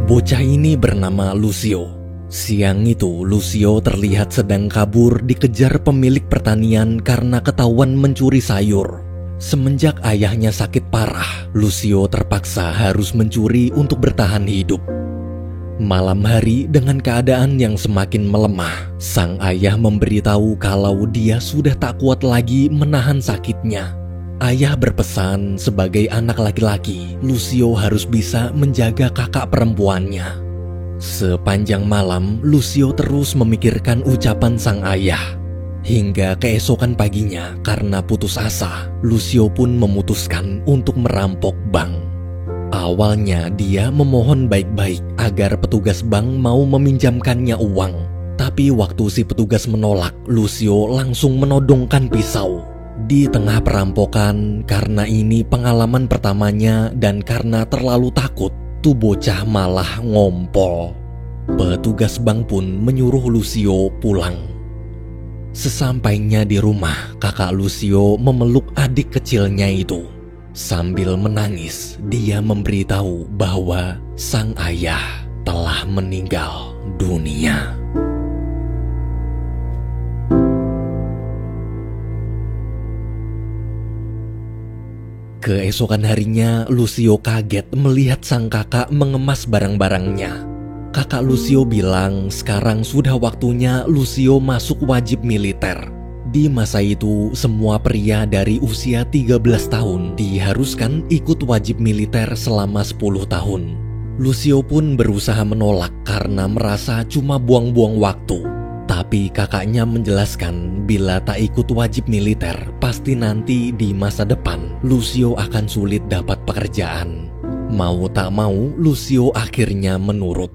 Bocah ini bernama Lucio. Siang itu, Lucio terlihat sedang kabur dikejar pemilik pertanian karena ketahuan mencuri sayur. Semenjak ayahnya sakit parah, Lucio terpaksa harus mencuri untuk bertahan hidup. Malam hari, dengan keadaan yang semakin melemah, sang ayah memberitahu kalau dia sudah tak kuat lagi menahan sakitnya. Ayah berpesan sebagai anak laki-laki, Lucio harus bisa menjaga kakak perempuannya. Sepanjang malam, Lucio terus memikirkan ucapan sang ayah. Hingga keesokan paginya, karena putus asa, Lucio pun memutuskan untuk merampok bank. Awalnya dia memohon baik-baik agar petugas bank mau meminjamkannya uang. Tapi waktu si petugas menolak, Lucio langsung menodongkan pisau. Di tengah perampokan, karena ini pengalaman pertamanya dan karena terlalu takut, tuh bocah malah ngompol. Petugas bank pun menyuruh Lucio pulang. Sesampainya di rumah, kakak Lucio memeluk adik kecilnya itu. Sambil menangis, dia memberitahu bahwa sang ayah telah meninggal dunia. Keesokan harinya, Lucio kaget melihat sang kakak mengemas barang-barangnya. Kakak Lucio bilang sekarang sudah waktunya Lucio masuk wajib militer. Di masa itu, semua pria dari usia 13 tahun diharuskan ikut wajib militer selama 10 tahun. Lucio pun berusaha menolak karena merasa cuma buang-buang waktu. Tapi kakaknya menjelaskan bila tak ikut wajib militer, pasti nanti di masa depan Lucio akan sulit dapat pekerjaan. Mau tak mau, Lucio akhirnya menurut.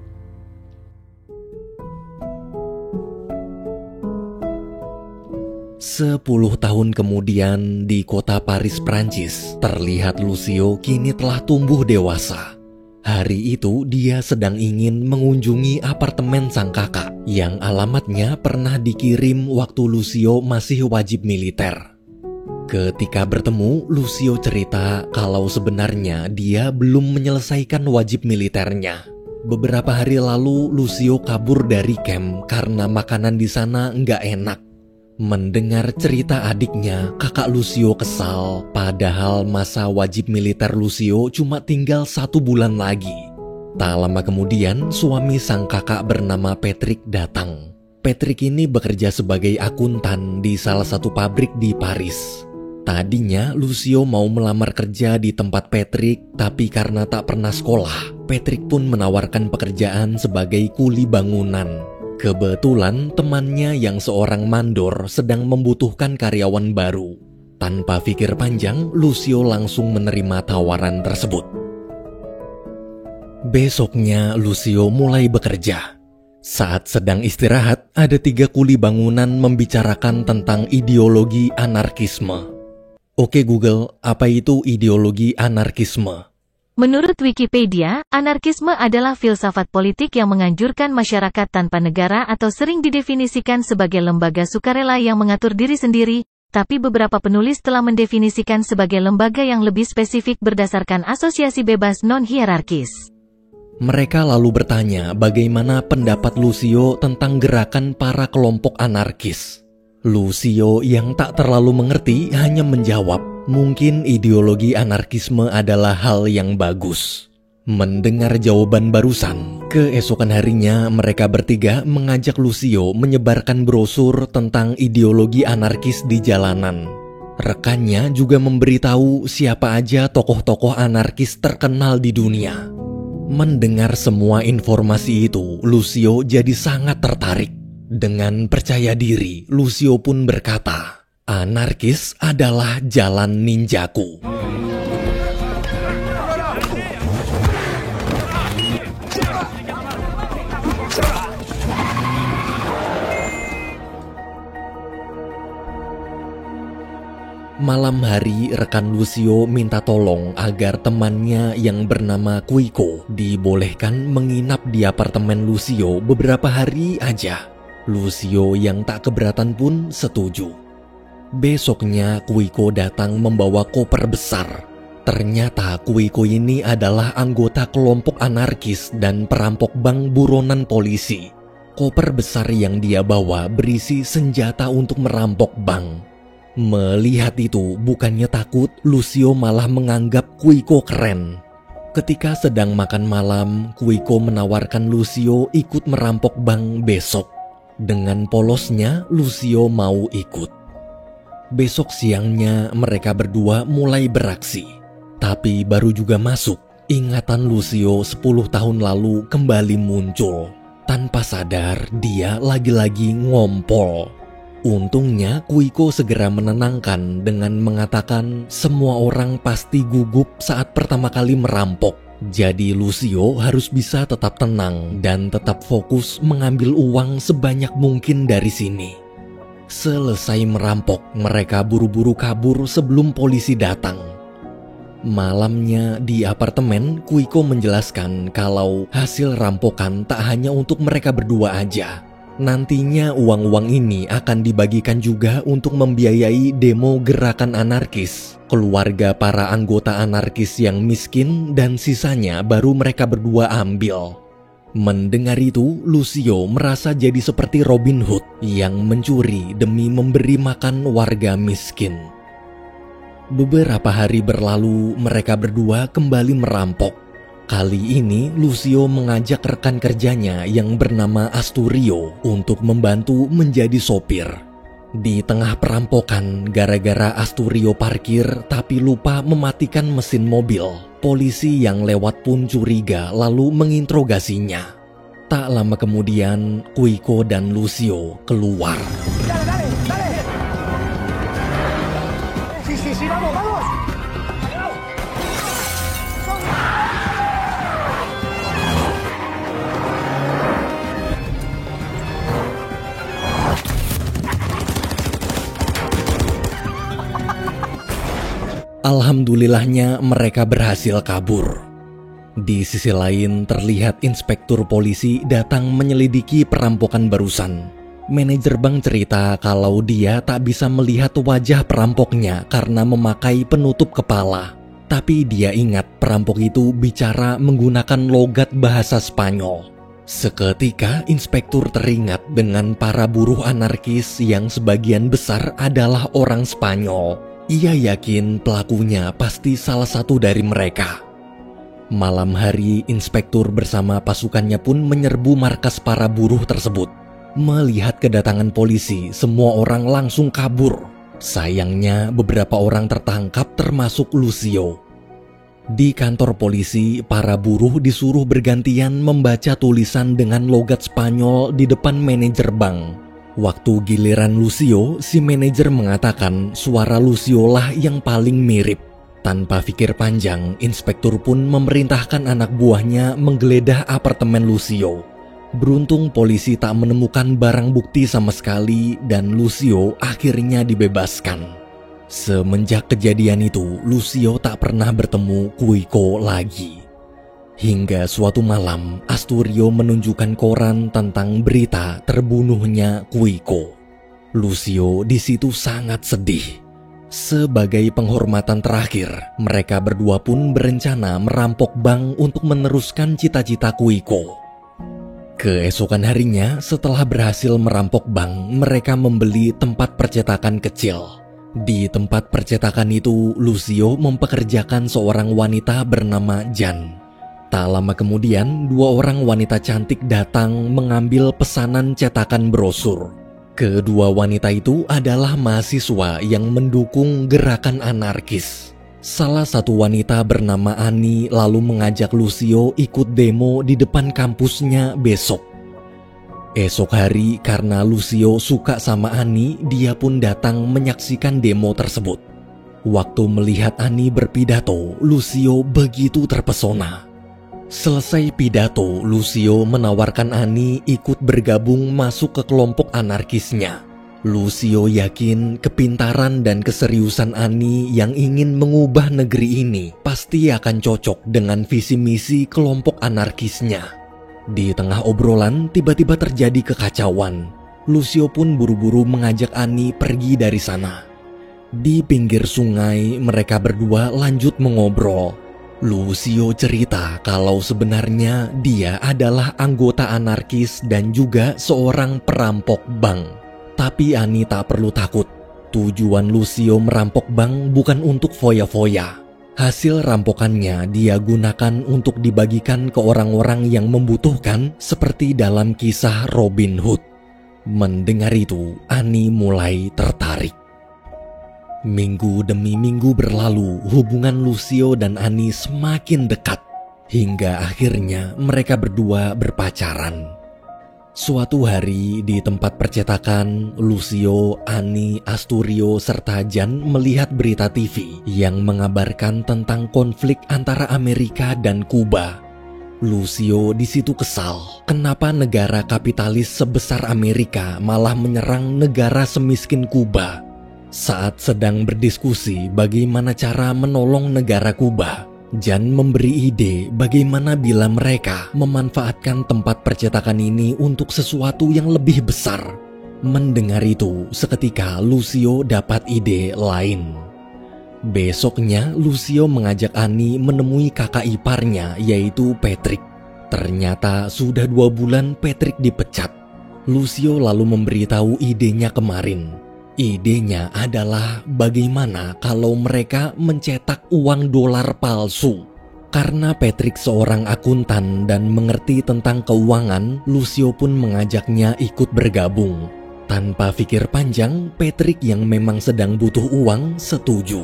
10 tahun kemudian di kota Paris, Prancis, terlihat Lucio kini telah tumbuh dewasa. Hari itu dia sedang ingin mengunjungi apartemen sang kakak yang alamatnya pernah dikirim waktu Lucio masih wajib militer. Ketika bertemu, Lucio cerita kalau sebenarnya dia belum menyelesaikan wajib militernya. Beberapa hari lalu Lucio kabur dari camp karena makanan di sana nggak enak. Mendengar cerita adiknya, kakak Lucio kesal, padahal masa wajib militer Lucio cuma tinggal 1 bulan lagi. Tak lama kemudian, suami sang kakak bernama Patrick datang. Patrick ini bekerja sebagai akuntan di salah satu pabrik di Paris. Tadinya Lucio mau melamar kerja di tempat Patrick, tapi karena tak pernah sekolah, Patrick pun menawarkan pekerjaan sebagai kuli bangunan. Kebetulan temannya yang seorang mandor sedang membutuhkan karyawan baru. Tanpa pikir panjang, Lucio langsung menerima tawaran tersebut. Besoknya Lucio mulai bekerja. Saat sedang istirahat, ada 3 kuli bangunan membicarakan tentang ideologi anarkisme. Oke Google, apa itu ideologi anarkisme? Menurut Wikipedia, anarkisme adalah filsafat politik yang menganjurkan masyarakat tanpa negara atau sering didefinisikan sebagai lembaga sukarela yang mengatur diri sendiri, tapi beberapa penulis telah mendefinisikan sebagai lembaga yang lebih spesifik berdasarkan asosiasi bebas non-hierarkis. Mereka lalu bertanya bagaimana pendapat Lucio tentang gerakan para kelompok anarkis. Lucio yang tak terlalu mengerti hanya menjawab, mungkin ideologi anarkisme adalah hal yang bagus. Mendengar jawaban barusan, keesokan harinya mereka bertiga mengajak Lucio menyebarkan brosur tentang ideologi anarkis di jalanan. Rekannya juga memberitahu siapa aja tokoh-tokoh anarkis terkenal di dunia. Mendengar semua informasi itu, Lucio jadi sangat tertarik. Dengan percaya diri, Lucio pun berkata, anarkis adalah jalan ninjaku. Malam hari, rekan Lucio minta tolong agar temannya yang bernama Quico dibolehkan menginap di apartemen Lucio beberapa hari aja. Lucio yang tak keberatan pun setuju. Besoknya Quico datang membawa koper besar. Ternyata Kuiko ini adalah anggota kelompok anarkis dan perampok bank buronan polisi. Koper besar yang dia bawa berisi senjata untuk merampok bank. Melihat itu, bukannya takut, Lucio malah menganggap Kuiko keren. Ketika sedang makan malam, Kuiko menawarkan Lucio ikut merampok bank besok. Dengan polosnya, Lucio mau ikut. Besok siangnya, mereka berdua mulai beraksi. Tapi baru juga masuk, ingatan Lucio 10 tahun lalu kembali muncul. Tanpa sadar, dia lagi-lagi ngompol. Untungnya, Kuiko segera menenangkan dengan mengatakan semua orang pasti gugup saat pertama kali merampok. Jadi Lucio harus bisa tetap tenang dan tetap fokus mengambil uang sebanyak mungkin dari sini. Selesai merampok, mereka buru-buru kabur sebelum polisi datang. Malamnya di apartemen, Kuiko menjelaskan kalau hasil rampokan tak hanya untuk mereka berdua aja. Nantinya uang-uang ini akan dibagikan juga untuk membiayai demo gerakan anarkis, keluarga para anggota anarkis yang miskin, dan sisanya baru mereka berdua ambil. Mendengar itu, Lucio merasa jadi seperti Robin Hood yang mencuri demi memberi makan warga miskin. Beberapa hari berlalu, mereka berdua kembali merampok. Kali ini Lucio mengajak rekan kerjanya yang bernama Asturio untuk membantu menjadi sopir. Di tengah perampokan, gara-gara Asturio parkir tapi lupa mematikan mesin mobil, polisi yang lewat pun curiga lalu menginterogasinya. Tak lama kemudian, Kuiko dan Lucio keluar. Sí, vamos, vamos. Alhamdulillahnya mereka berhasil kabur. Di sisi lain terlihat inspektur polisi datang menyelidiki perampokan barusan. Manajer bank cerita kalau dia tak bisa melihat wajah perampoknya karena memakai penutup kepala. Tapi dia ingat perampok itu bicara menggunakan logat bahasa Spanyol. Seketika inspektur teringat dengan para buruh anarkis yang sebagian besar adalah orang Spanyol. Ia yakin pelakunya pasti salah satu dari mereka. Malam hari, inspektur bersama pasukannya pun menyerbu markas para buruh tersebut. Melihat kedatangan polisi, semua orang langsung kabur. Sayangnya beberapa orang tertangkap termasuk Lucio. Di kantor polisi, para buruh disuruh bergantian membaca tulisan dengan logat Spanyol di depan manajer bank. Waktu giliran Lucio, si manajer mengatakan suara Lucio lah yang paling mirip. Tanpa pikir panjang, inspektur pun memerintahkan anak buahnya menggeledah apartemen Lucio. Beruntung polisi tak menemukan barang bukti sama sekali dan Lucio akhirnya dibebaskan. Semenjak kejadian itu, Lucio tak pernah bertemu Kuiko lagi. Hingga suatu malam, Asturio menunjukkan koran tentang berita terbunuhnya Kuiko. Lucio di situ sangat sedih. Sebagai penghormatan terakhir, mereka berdua pun berencana merampok bank untuk meneruskan cita-cita Kuiko. Keesokan harinya, setelah berhasil merampok bank, mereka membeli tempat percetakan kecil. Di tempat percetakan itu, Lucio mempekerjakan seorang wanita bernama Jan. Tak lama kemudian, 2 orang wanita cantik datang mengambil pesanan cetakan brosur. Kedua wanita itu adalah mahasiswa yang mendukung gerakan anarkis. Salah satu wanita bernama Ani lalu mengajak Lucio ikut demo di depan kampusnya besok. Esok hari karena Lucio suka sama Ani, dia pun datang menyaksikan demo tersebut. Waktu melihat Ani berpidato, Lucio begitu terpesona. Selesai pidato, Lucio menawarkan Ani ikut bergabung masuk ke kelompok anarkisnya. Lucio yakin kepintaran dan keseriusan Ani yang ingin mengubah negeri ini pasti akan cocok dengan visi misi kelompok anarkisnya. Di tengah obrolan, tiba-tiba terjadi kekacauan. Lucio pun buru-buru mengajak Ani pergi dari sana. Di pinggir sungai, mereka berdua lanjut mengobrol. Lucio cerita kalau sebenarnya dia adalah anggota anarkis dan juga seorang perampok bank. Tapi Ani tak perlu takut. Tujuan Lucio merampok bank bukan untuk foya-foya. Hasil rampokannya dia gunakan untuk dibagikan ke orang-orang yang membutuhkan seperti dalam kisah Robin Hood. Mendengar itu, Ani mulai tertarik. Minggu demi minggu berlalu, hubungan Lucio dan Ani semakin dekat. Hingga akhirnya mereka berdua berpacaran. Suatu hari di tempat percetakan, Lucio, Ani, Asturio, serta Jan melihat berita TV yang mengabarkan tentang konflik antara Amerika dan Kuba. Lucio di situ kesal, kenapa negara kapitalis sebesar Amerika malah menyerang negara semiskin Kuba. Saat sedang berdiskusi bagaimana cara menolong negara Kuba, Jan memberi ide bagaimana bila mereka memanfaatkan tempat percetakan ini untuk sesuatu yang lebih besar. Mendengar itu, seketika Lucio dapat ide lain. Besoknya, Lucio mengajak Ani menemui kakak iparnya, yaitu Patrick. Ternyata sudah 2 bulan Patrick dipecat. Lucio lalu memberitahu idenya kemarin. Idenya adalah bagaimana kalau mereka mencetak uang dolar palsu. Karena Patrick seorang akuntan dan mengerti tentang keuangan, Lucio pun mengajaknya ikut bergabung. Tanpa pikir panjang, Patrick yang memang sedang butuh uang setuju.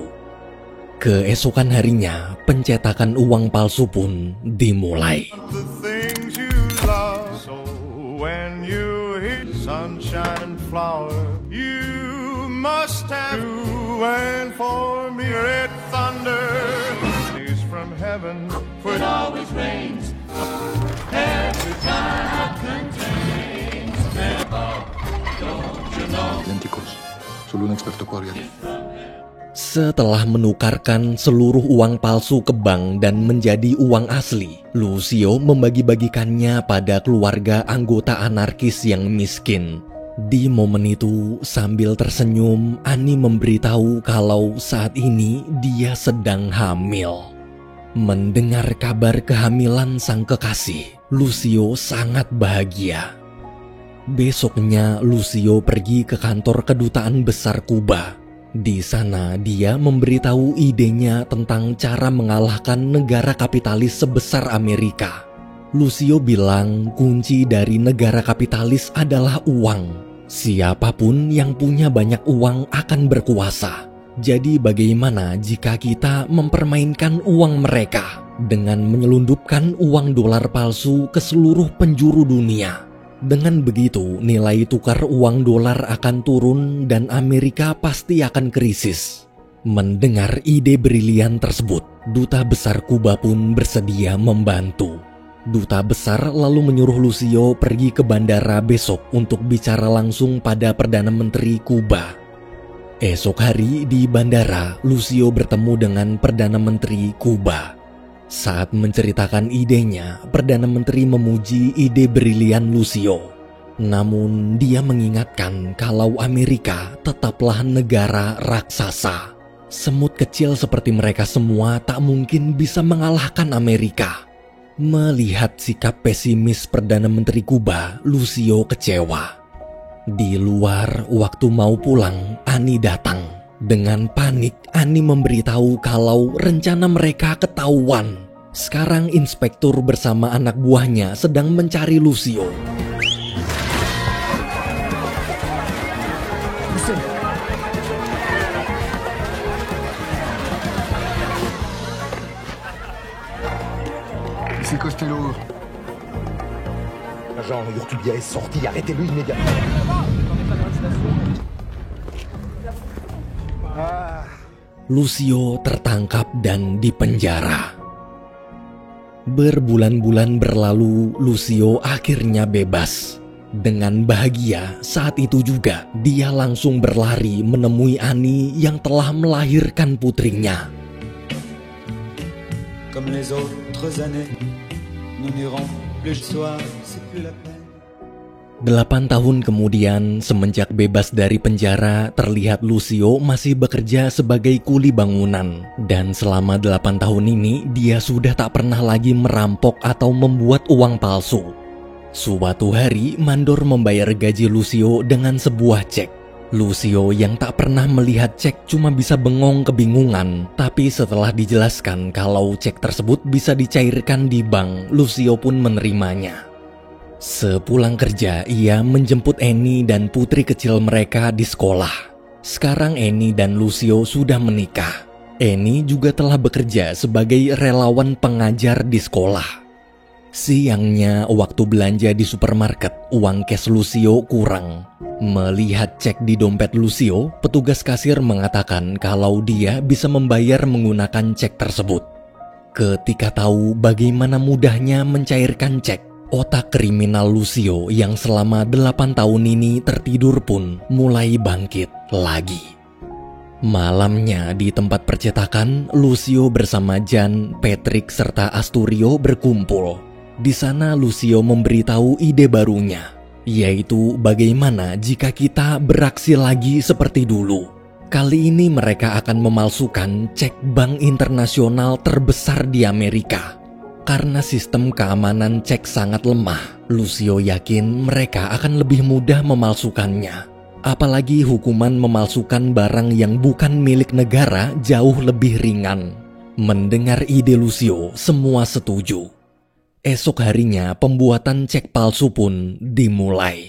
Keesokan harinya, pencetakan uang palsu pun dimulai. Must have you and for me red thunder is from heaven for it always rains every time contains don't you know solo un experto corriere. Setelah menukarkan seluruh uang palsu ke bank dan menjadi uang asli, Lucio membagi-bagikannya pada keluarga anggota anarkis yang miskin. Di momen itu, sambil tersenyum, Ani memberitahu kalau saat ini dia sedang hamil. Mendengar kabar kehamilan sang kekasih, Lucio sangat bahagia. Besoknya, Lucio pergi ke kantor kedutaan besar Kuba. Di sana, dia memberitahu idenya tentang cara mengalahkan negara kapitalis sebesar Amerika. Lucio bilang kunci dari negara kapitalis adalah uang. Siapapun yang punya banyak uang akan berkuasa. Jadi bagaimana jika kita mempermainkan uang mereka dengan menyelundupkan uang dolar palsu ke seluruh penjuru dunia? Dengan begitu, nilai tukar uang dolar akan turun dan Amerika pasti akan krisis. Mendengar ide brilian tersebut, Duta Besar Kuba pun bersedia membantu. Duta besar lalu menyuruh Lucio pergi ke bandara besok untuk bicara langsung pada Perdana Menteri Kuba. Esok hari di bandara, Lucio bertemu dengan Perdana Menteri Kuba. Saat menceritakan idenya, Perdana Menteri memuji ide brilian Lucio. Namun dia mengingatkan kalau Amerika tetaplah negara raksasa. Semut kecil seperti mereka semua tak mungkin bisa mengalahkan Amerika. Melihat sikap pesimis Perdana Menteri Kuba, Lucio kecewa. Di luar, waktu mau pulang, Ani datang. Dengan panik, Ani memberitahu kalau rencana mereka ketahuan. Sekarang inspektur bersama anak buahnya sedang mencari Lucio. C'est Costello. L'agent Urtubia est sorti, arrêtez-le immédiatement. Lucio tertangkap dan dipenjara. Berbulan-bulan berlalu, Lucio akhirnya bebas. Dengan bahagia, saat itu juga dia langsung berlari menemui Ani yang telah melahirkan putrinya. Comme les autres années, nous n'irons plus le soir, c'est plus la peine. 8 tahun kemudian, semenjak bebas dari penjara, terlihat Lucio masih bekerja sebagai kuli bangunan. Dan selama 8 tahun ini, dia sudah tak pernah lagi merampok atau membuat uang palsu. Suatu hari, mandor membayar gaji Lucio dengan sebuah cek. Lucio yang tak pernah melihat cek cuma bisa bengong kebingungan. Tapi setelah dijelaskan kalau cek tersebut bisa dicairkan di bank, Lucio pun menerimanya. Sepulang kerja, ia menjemput Annie dan putri kecil mereka di sekolah. Sekarang Annie dan Lucio sudah menikah. Annie juga telah bekerja sebagai relawan pengajar di sekolah. Siangnya, waktu belanja di supermarket, uang cash Lucio kurang. Melihat cek di dompet Lucio, petugas kasir mengatakan kalau dia bisa membayar menggunakan cek tersebut. Ketika tahu bagaimana mudahnya mencairkan cek, otak kriminal Lucio yang selama 8 tahun ini tertidur pun mulai bangkit lagi. Malamnya di tempat percetakan, Lucio bersama Jan, Patrick, serta Asturio berkumpul. Di sana Lucio memberitahu ide barunya, yaitu bagaimana jika kita beraksi lagi seperti dulu. Kali ini mereka akan memalsukan cek bank internasional terbesar di Amerika. Karena sistem keamanan cek sangat lemah, Lucio yakin mereka akan lebih mudah memalsukannya. Apalagi hukuman memalsukan barang yang bukan milik negara jauh lebih ringan. Mendengar ide Lucio, semua setuju. Esok harinya pembuatan cek palsu pun dimulai.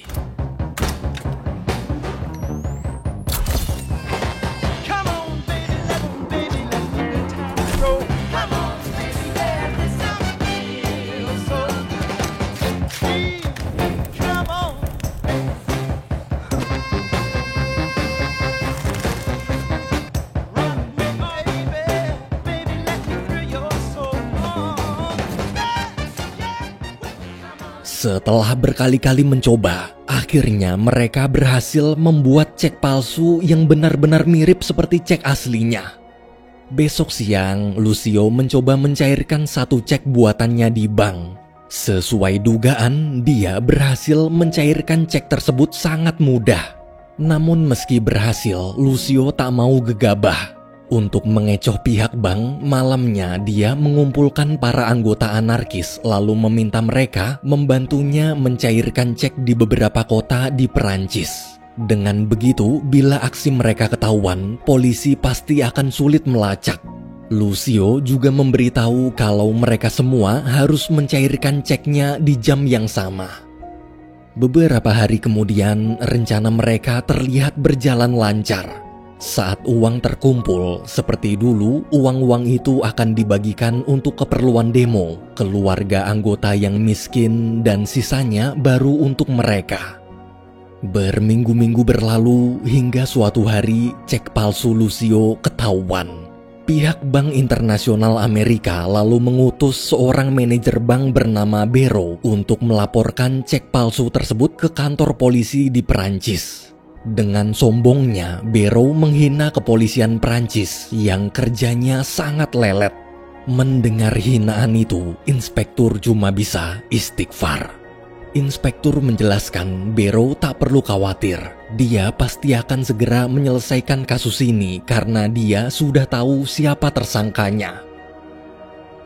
Setelah berkali-kali mencoba, akhirnya mereka berhasil membuat cek palsu yang benar-benar mirip seperti cek aslinya. Besok siang, Lucio mencoba mencairkan satu cek buatannya di bank. Sesuai dugaan, dia berhasil mencairkan cek tersebut sangat mudah. Namun meski berhasil, Lucio tak mau gegabah. Untuk mengecoh pihak bank, malamnya dia mengumpulkan para anggota anarkis lalu meminta mereka membantunya mencairkan cek di beberapa kota di Perancis. Dengan begitu, bila aksi mereka ketahuan, polisi pasti akan sulit melacak. Lucio juga memberitahu kalau mereka semua harus mencairkan ceknya di jam yang sama. Beberapa hari kemudian, rencana mereka terlihat berjalan lancar. Saat uang terkumpul, seperti dulu, uang-uang itu akan dibagikan untuk keperluan demo, keluarga anggota yang miskin, dan sisanya baru untuk mereka. Berminggu-minggu berlalu hingga suatu hari cek palsu Lucio ketahuan. Pihak Bank Internasional Amerika lalu mengutus seorang manajer bank bernama Bero untuk melaporkan cek palsu tersebut ke kantor polisi di Perancis. Dengan sombongnya, Bero menghina kepolisian Prancis yang kerjanya sangat lelet. Mendengar hinaan itu, inspektur cuma bisa istighfar. Inspektur menjelaskan Bero tak perlu khawatir. Dia pasti akan segera menyelesaikan kasus ini karena dia sudah tahu siapa tersangkanya.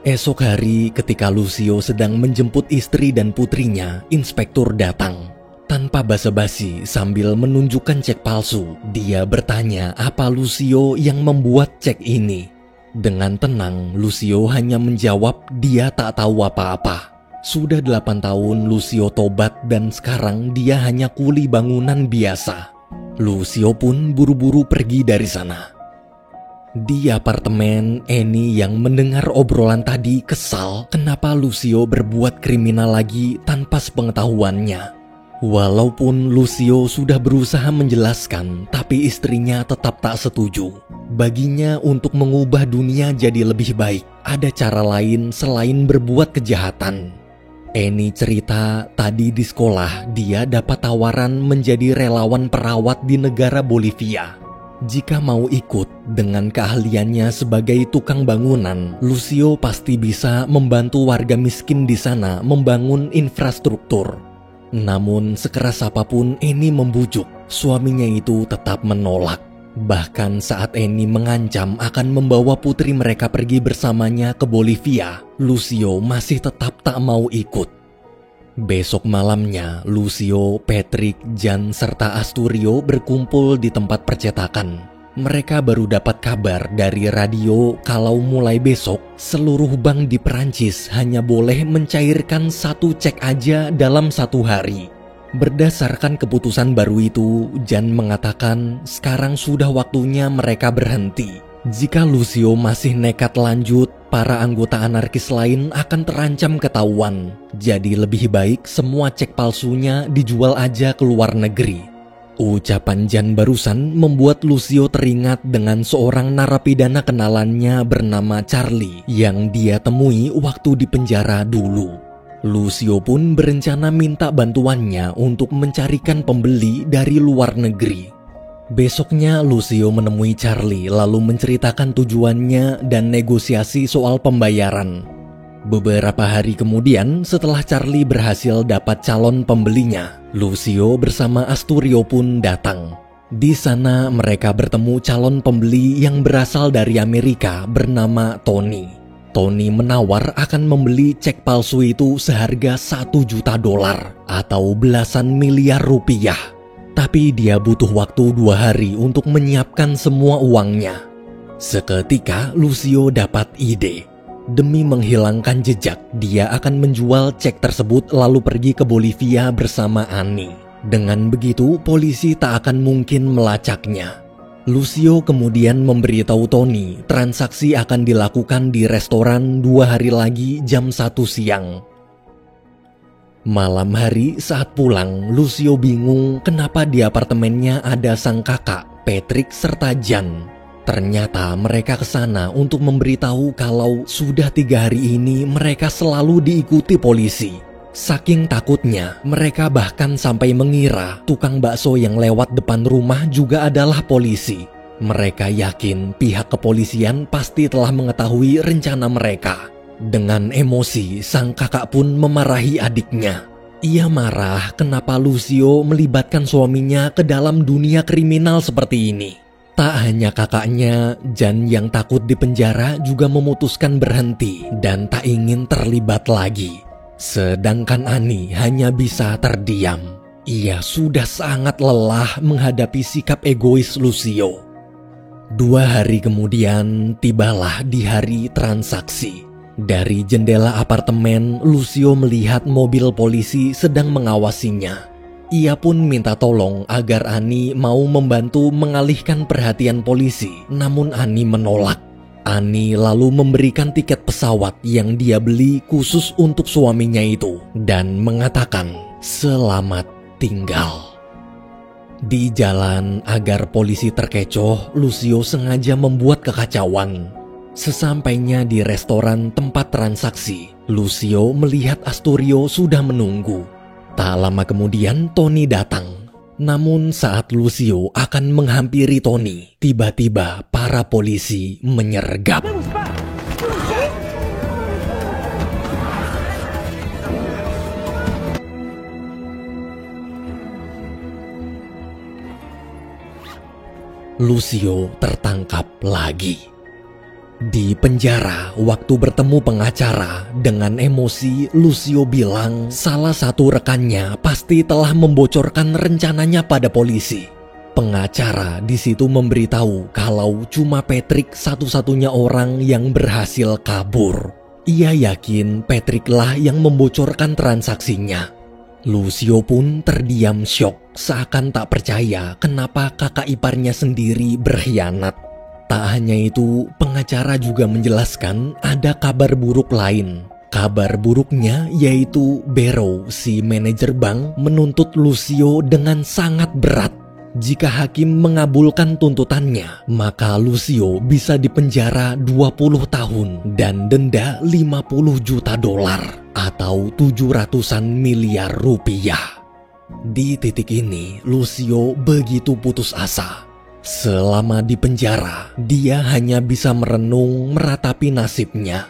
Esok hari ketika Lucio sedang menjemput istri dan putrinya, inspektur datang. Tanpa basa-basi, sambil menunjukkan cek palsu, dia bertanya apa Lucio yang membuat cek ini. Dengan tenang, Lucio hanya menjawab dia tak tahu apa-apa. Sudah 8 tahun Lucio tobat dan sekarang dia hanya kuli bangunan biasa. Lucio pun buru-buru pergi dari sana. Di apartemen, Annie yang mendengar obrolan tadi kesal kenapa Lucio berbuat kriminal lagi tanpa sepengetahuannya. Walaupun Lucio sudah berusaha menjelaskan, tapi istrinya tetap tak setuju. Baginya untuk mengubah dunia jadi lebih baik, ada cara lain selain berbuat kejahatan. Annie cerita tadi di sekolah dia dapat tawaran menjadi relawan perawat di negara Bolivia. Jika mau ikut, dengan keahliannya sebagai tukang bangunan, Lucio pasti bisa membantu warga miskin di sana membangun infrastruktur. Namun sekeras apapun Annie membujuk, suaminya itu tetap menolak. Bahkan saat Annie mengancam akan membawa putri mereka pergi bersamanya ke Bolivia, Lucio masih tetap tak mau ikut. Besok malamnya, Lucio, Patrick, Jan, serta Asturio berkumpul di tempat percetakan. Mereka baru dapat kabar dari radio kalau mulai besok seluruh bank di Perancis hanya boleh mencairkan 1 cek aja dalam 1 hari. Berdasarkan keputusan baru itu, Jan mengatakan sekarang sudah waktunya mereka berhenti. Jika Lucio masih nekat lanjut, para anggota anarkis lain akan terancam ketahuan. Jadi lebih baik semua cek palsunya dijual aja ke luar negeri. Ucapan Jan barusan membuat Lucio teringat dengan seorang narapidana kenalannya bernama Charlie yang dia temui waktu di penjara dulu. Lucio pun berencana minta bantuannya untuk mencarikan pembeli dari luar negeri. Besoknya Lucio menemui Charlie lalu menceritakan tujuannya dan negosiasi soal pembayaran. Beberapa hari kemudian setelah Charlie berhasil dapat calon pembelinya, Lucio bersama Asturio pun datang. Di sana mereka bertemu calon pembeli yang berasal dari Amerika bernama Tony. Tony menawar akan membeli cek palsu itu seharga $1 juta atau belasan miliar rupiah. Tapi dia butuh waktu 2 hari untuk menyiapkan semua uangnya. Seketika Lucio dapat ide. Demi menghilangkan jejak, dia akan menjual cek tersebut lalu pergi ke Bolivia bersama Annie. Dengan begitu, polisi tak akan mungkin melacaknya. Lucio kemudian memberitahu Tony transaksi akan dilakukan di restoran 2 hari lagi jam 1 siang. Malam hari saat pulang, Lucio bingung kenapa di apartemennya ada sang kakak, Patrick serta Jan. Ternyata mereka ke sana untuk memberitahu kalau sudah 3 hari ini mereka selalu diikuti polisi. Saking takutnya, mereka bahkan sampai mengira tukang bakso yang lewat depan rumah juga adalah polisi. Mereka yakin pihak kepolisian pasti telah mengetahui rencana mereka. Dengan emosi, sang kakak pun memarahi adiknya. Ia marah kenapa Lucio melibatkan suaminya ke dalam dunia kriminal seperti ini. Tak hanya kakaknya, Jan yang takut di penjara juga memutuskan berhenti dan tak ingin terlibat lagi. Sedangkan Annie hanya bisa terdiam. Ia sudah sangat lelah menghadapi sikap egois Lucio. 2 hari kemudian, tibalah di hari transaksi. Dari jendela apartemen, Lucio melihat mobil polisi sedang mengawasinya. Ia pun minta tolong agar Annie mau membantu mengalihkan perhatian polisi, namun Annie menolak. Annie lalu memberikan tiket pesawat yang dia beli khusus untuk suaminya itu dan mengatakan selamat tinggal. Di jalan agar polisi terkecoh, Lucio sengaja membuat kekacauan. Sesampainya di restoran tempat transaksi, Lucio melihat Asturio sudah menunggu. Tak lama kemudian Tony datang. Namun saat Lucio akan menghampiri Tony, tiba-tiba para polisi menyergap. Lucio tertangkap lagi. Di penjara, waktu bertemu pengacara, dengan emosi Lucio bilang salah satu rekannya pasti telah membocorkan rencananya pada polisi. Pengacara di situ memberitahu kalau cuma Patrick satu-satunya orang yang berhasil kabur. Ia yakin Patrick lah yang membocorkan transaksinya. Lucio pun terdiam syok, seakan tak percaya kenapa kakak iparnya sendiri berkhianat. Tak hanya itu, pengacara juga menjelaskan ada kabar buruk lain. Kabar buruknya yaitu Barrow, si manajer bank, menuntut Lucio dengan sangat berat. Jika hakim mengabulkan tuntutannya, maka Lucio bisa dipenjara 20 tahun dan denda $50 juta atau 700-an miliar rupiah. Di titik ini, Lucio begitu putus asa. Selama di penjara, dia hanya bisa merenung meratapi nasibnya.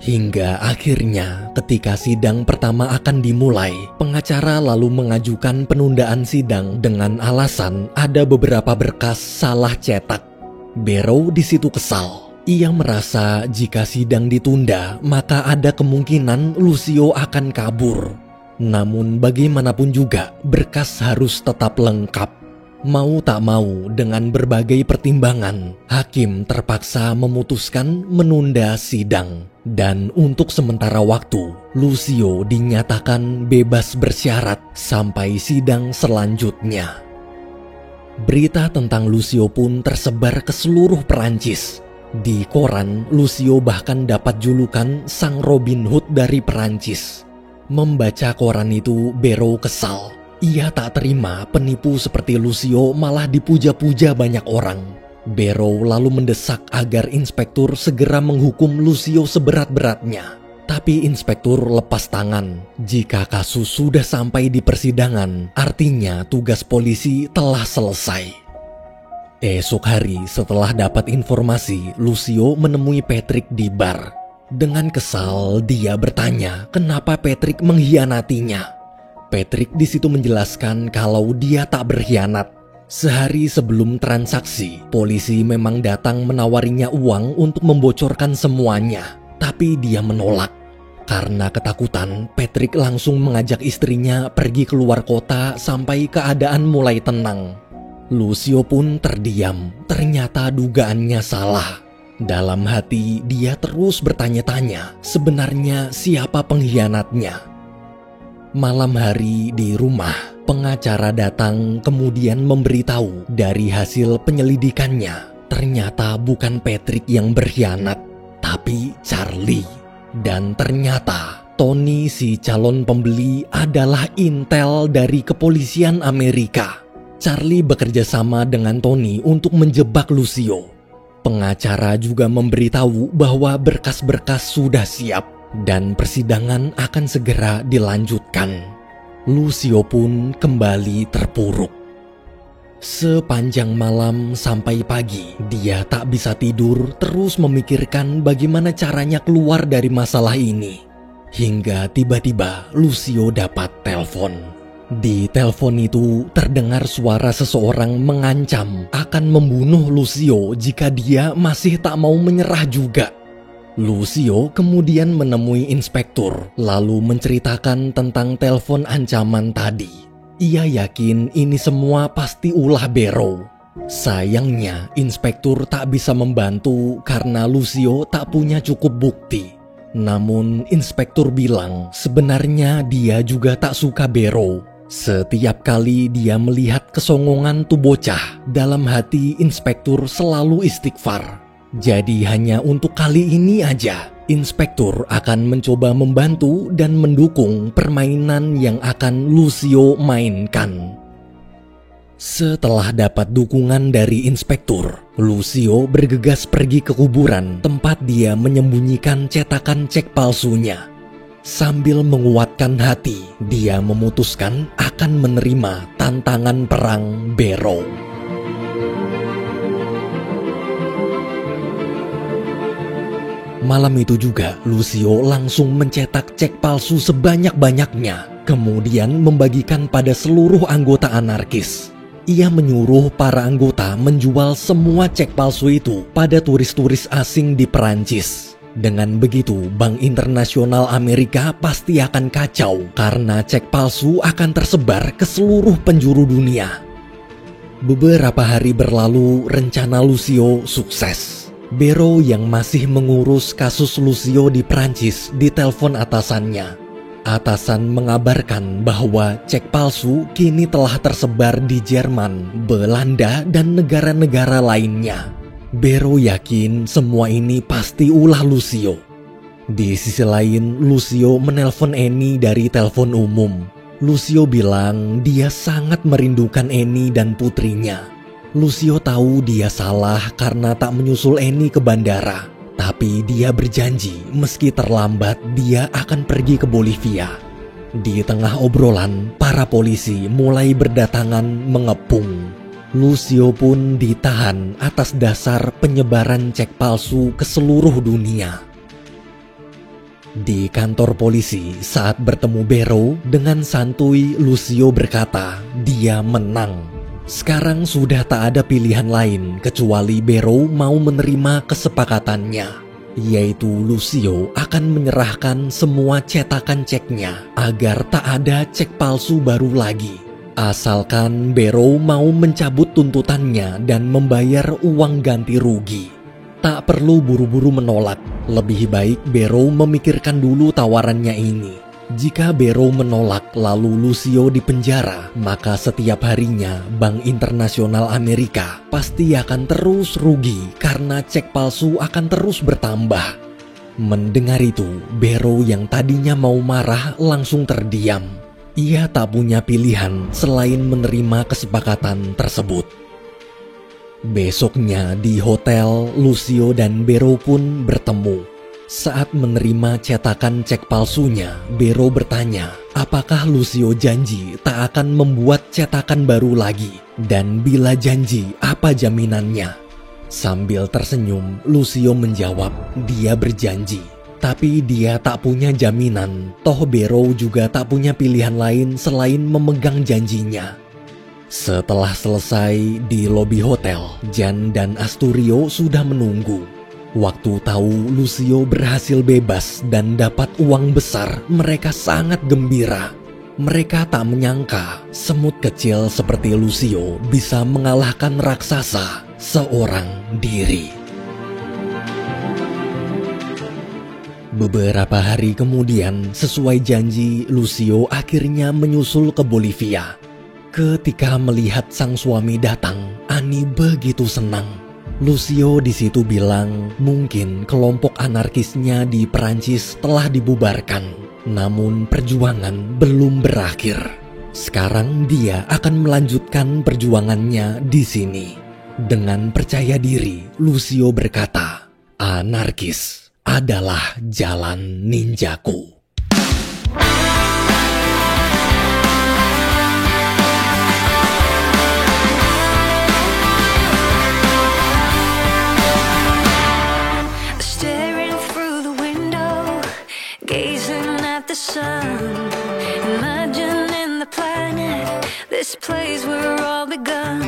Hingga akhirnya ketika sidang pertama akan dimulai, pengacara lalu mengajukan penundaan sidang dengan alasan ada beberapa berkas salah cetak. Barrow di situ kesal. Ia merasa jika sidang ditunda, maka ada kemungkinan Lucio akan kabur. Namun bagaimanapun juga, berkas harus tetap lengkap. Mau tak mau, dengan berbagai pertimbangan, hakim terpaksa memutuskan menunda sidang. Dan untuk sementara waktu, Lucio dinyatakan bebas bersyarat sampai sidang selanjutnya. Berita tentang Lucio pun tersebar ke seluruh Perancis. Di koran, Lucio bahkan dapat julukan Sang Robin Hood dari Perancis. Membaca koran itu, Barrow kesal. Ia tak terima penipu seperti Lucio malah dipuja-puja banyak orang. Barrow lalu mendesak agar inspektur segera menghukum Lucio seberat-beratnya. Tapi inspektur lepas tangan. Jika kasus sudah sampai di persidangan, artinya tugas polisi telah selesai. Esok hari setelah dapat informasi, Lucio menemui Patrick di bar. Dengan kesal, dia bertanya kenapa Patrick mengkhianatinya. Patrick di situ menjelaskan kalau dia tak berkhianat. Sehari sebelum transaksi, polisi memang datang menawarinya uang untuk membocorkan semuanya. Tapi dia menolak. Karena ketakutan, Patrick langsung mengajak istrinya pergi keluar kota sampai keadaan mulai tenang. Lucio pun terdiam, ternyata dugaannya salah. Dalam hati, dia terus bertanya-tanya, sebenarnya siapa pengkhianatnya? Malam hari di rumah, pengacara datang kemudian memberitahu dari hasil penyelidikannya. Ternyata bukan Patrick yang berkhianat, tapi Charlie. Dan ternyata Tony si calon pembeli adalah intel dari kepolisian Amerika. Charlie bekerja sama dengan Tony untuk menjebak Lucio. Pengacara juga memberitahu bahwa berkas-berkas sudah siap dan persidangan akan segera dilanjutkan. Lucio pun kembali terpuruk. Sepanjang malam sampai pagi, dia tak bisa tidur, terus memikirkan bagaimana caranya keluar dari masalah ini. Hingga tiba-tiba Lucio dapat telepon. Di telepon itu terdengar suara seseorang mengancam akan membunuh Lucio jika dia masih tak mau menyerah juga. Lucio kemudian menemui inspektur, lalu menceritakan tentang telepon ancaman tadi. Ia yakin ini semua pasti ulah Barrow. Sayangnya, inspektur tak bisa membantu karena Lucio tak punya cukup bukti. Namun, inspektur bilang sebenarnya dia juga tak suka Barrow. Setiap kali dia melihat kesongongan tuh bocah, dalam hati inspektur selalu istighfar. Jadi hanya untuk kali ini aja, inspektur akan mencoba membantu dan mendukung permainan yang akan Lucio mainkan. Setelah dapat dukungan dari inspektur, Lucio bergegas pergi ke kuburan tempat dia menyembunyikan cetakan cek palsunya. Sambil menguatkan hati, dia memutuskan akan menerima tantangan perang Barrow. Malam itu juga, Lucio langsung mencetak cek palsu sebanyak-banyaknya, kemudian membagikan pada seluruh anggota anarkis. Ia menyuruh para anggota menjual semua cek palsu itu pada turis-turis asing di Perancis. Dengan begitu, Bank Internasional Amerika pasti akan kacau karena cek palsu akan tersebar ke seluruh penjuru dunia. Beberapa hari berlalu, rencana Lucio sukses. Barrow yang masih mengurus kasus Lucio di Prancis ditelepon atasannya. Atasan mengabarkan bahwa cek palsu kini telah tersebar di Jerman, Belanda, dan negara-negara lainnya. Barrow yakin semua ini pasti ulah Lucio. Di sisi lain, Lucio menelpon Annie dari telepon umum. Lucio bilang dia sangat merindukan Annie dan putrinya. Lucio tahu dia salah karena tak menyusul Annie ke bandara. Tapi dia berjanji meski terlambat dia akan pergi ke Bolivia. Di tengah obrolan, para polisi mulai berdatangan mengepung. Lucio pun ditahan atas dasar penyebaran cek palsu ke seluruh dunia. Di kantor polisi saat bertemu Barrow, dengan santuy Lucio berkata dia menang. Sekarang sudah tak ada pilihan lain kecuali Barrow mau menerima kesepakatannya, yaitu Lucio akan menyerahkan semua cetakan ceknya agar tak ada cek palsu baru lagi. Asalkan Barrow mau mencabut tuntutannya dan membayar uang ganti rugi. Tak perlu buru-buru menolak, lebih baik Barrow memikirkan dulu tawarannya ini. Jika Barrow menolak lalu Lucio dipenjara, maka setiap harinya Bank Internasional Amerika pasti akan terus rugi karena cek palsu akan terus bertambah. Mendengar itu, Barrow yang tadinya mau marah langsung terdiam. Ia tak punya pilihan selain menerima kesepakatan tersebut. Besoknya di hotel, Lucio dan Barrow pun bertemu. Saat menerima cetakan cek palsunya, Barrow bertanya, apakah Lucio janji tak akan membuat cetakan baru lagi? Dan bila janji, apa jaminannya? Sambil tersenyum, Lucio menjawab, dia berjanji. Tapi dia tak punya jaminan, toh Barrow juga tak punya pilihan lain selain memegang janjinya. Setelah selesai di lobi hotel, Jan dan Asturio sudah menunggu. Waktu tahu Lucio berhasil bebas dan dapat uang besar, mereka sangat gembira. Mereka tak menyangka semut kecil seperti Lucio bisa mengalahkan raksasa seorang diri. Beberapa hari kemudian, sesuai janji, Lucio akhirnya menyusul ke Bolivia. Ketika melihat sang suami datang, Ani begitu senang. Lucio di situ bilang mungkin kelompok anarkisnya di Perancis telah dibubarkan, namun perjuangan belum berakhir. Sekarang dia akan melanjutkan perjuangannya di sini. Dengan percaya diri, Lucio berkata, anarkis adalah jalan ninjaku. Staring through the window, gazing at the sun, imagining the planet, this place where all begun.